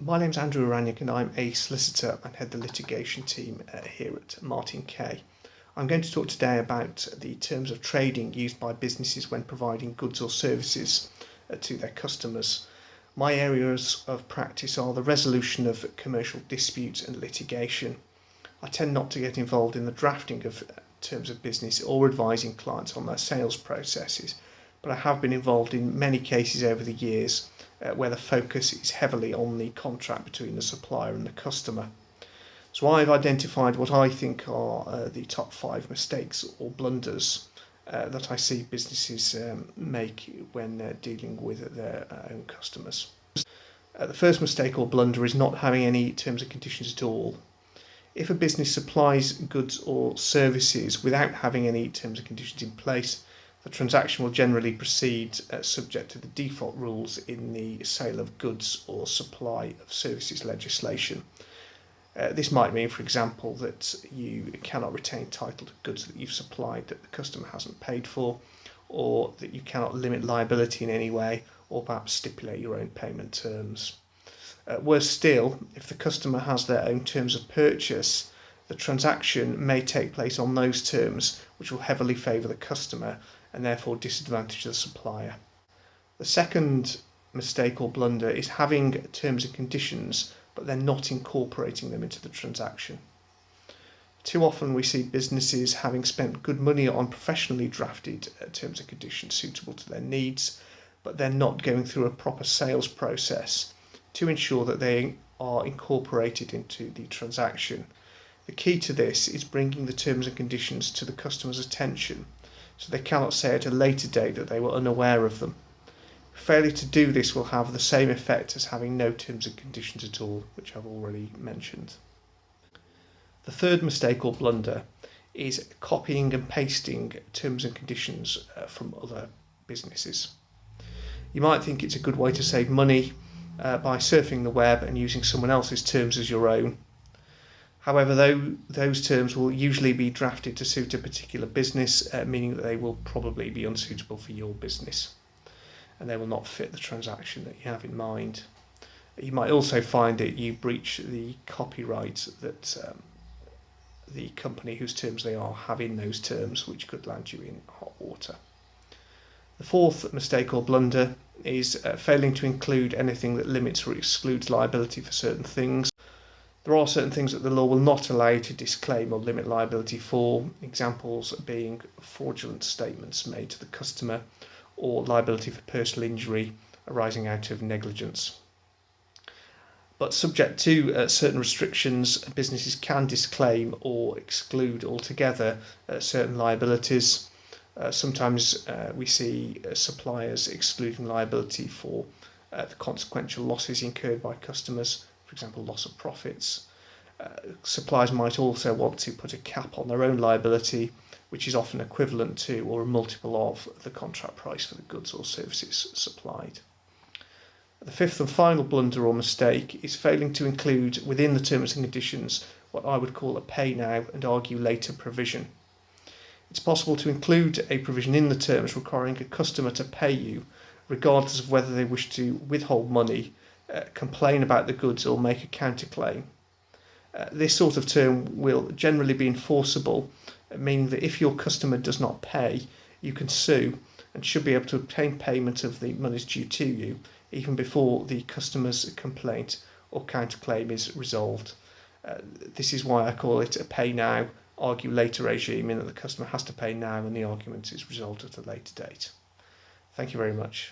My name's Andrew Oranjuik and I'm a solicitor and head the litigation team here at Martin Kay. I'm going to talk today about the terms of trading used by businesses when providing goods or services to their customers. My areas of practice are the resolution of commercial disputes and litigation. I tend not to get involved in the drafting of terms of business or advising clients on their sales processes, but I have been involved in many cases over the years where the focus is heavily on the contract between the supplier and the customer. So I've identified what I think are the top 5 mistakes or blunders that I see businesses make when dealing with their own customers. The first mistake or blunder is not having any terms and conditions at all. If a business supplies goods or services without having any terms and conditions in place, the transaction will generally proceed subject to the default rules in the sale of goods or supply of services legislation. This might mean, for example, that you cannot retain title to goods that you've supplied that the customer hasn't paid for, or that you cannot limit liability in any way, or perhaps stipulate your own payment terms. Worse still, if the customer has their own terms of purchase, the transaction may take place on those terms, which will heavily favour the customer and therefore disadvantage the supplier. The second mistake or blunder is having terms and conditions but then not incorporating them into the transaction. Too often we see businesses having spent good money on professionally drafted terms and conditions suitable to their needs, but then not going through a proper sales process to ensure that they are incorporated into the transaction. The key to this is bringing the terms and conditions to the customer's attention so they cannot say at a later date that they were unaware of them. Failure to do this will have the same effect as having no terms and conditions at all, which I've already mentioned. The third mistake or blunder is copying and pasting terms and conditions from other businesses. You might think it's a good way to save money by surfing the web and using someone else's terms as your own. However, those terms will usually be drafted to suit a particular business, meaning that they will probably be unsuitable for your business and they will not fit the transaction that you have in mind. You might also find that you breach the copyright that the company whose terms they are have in those terms, which could land you in hot water. The fourth mistake or blunder is failing to include anything that limits or excludes liability for certain things. There are certain things that the law will not allow you to disclaim or limit liability for, examples being fraudulent statements made to the customer or liability for personal injury arising out of negligence. But subject to certain restrictions, businesses can disclaim or exclude altogether certain liabilities. Sometimes we see suppliers excluding liability for the consequential losses incurred by customers, for example, loss of profits. Suppliers might also want to put a cap on their own liability, which is often equivalent to or a multiple of the contract price for the goods or services supplied. The fifth and final blunder or mistake is failing to include within the terms and conditions what I would call a pay now and argue later provision. It's possible to include a provision in the terms requiring a customer to pay you regardless of whether they wish to withhold money, complain about the goods or make a counterclaim. This sort of term will generally be enforceable, meaning that if your customer does not pay, you can sue and should be able to obtain payment of the monies due to you even before the customer's complaint or counterclaim is resolved. This is why I call it a pay now, argue later regime, in that the customer has to pay now and the argument is resolved at a later date. Thank you very much.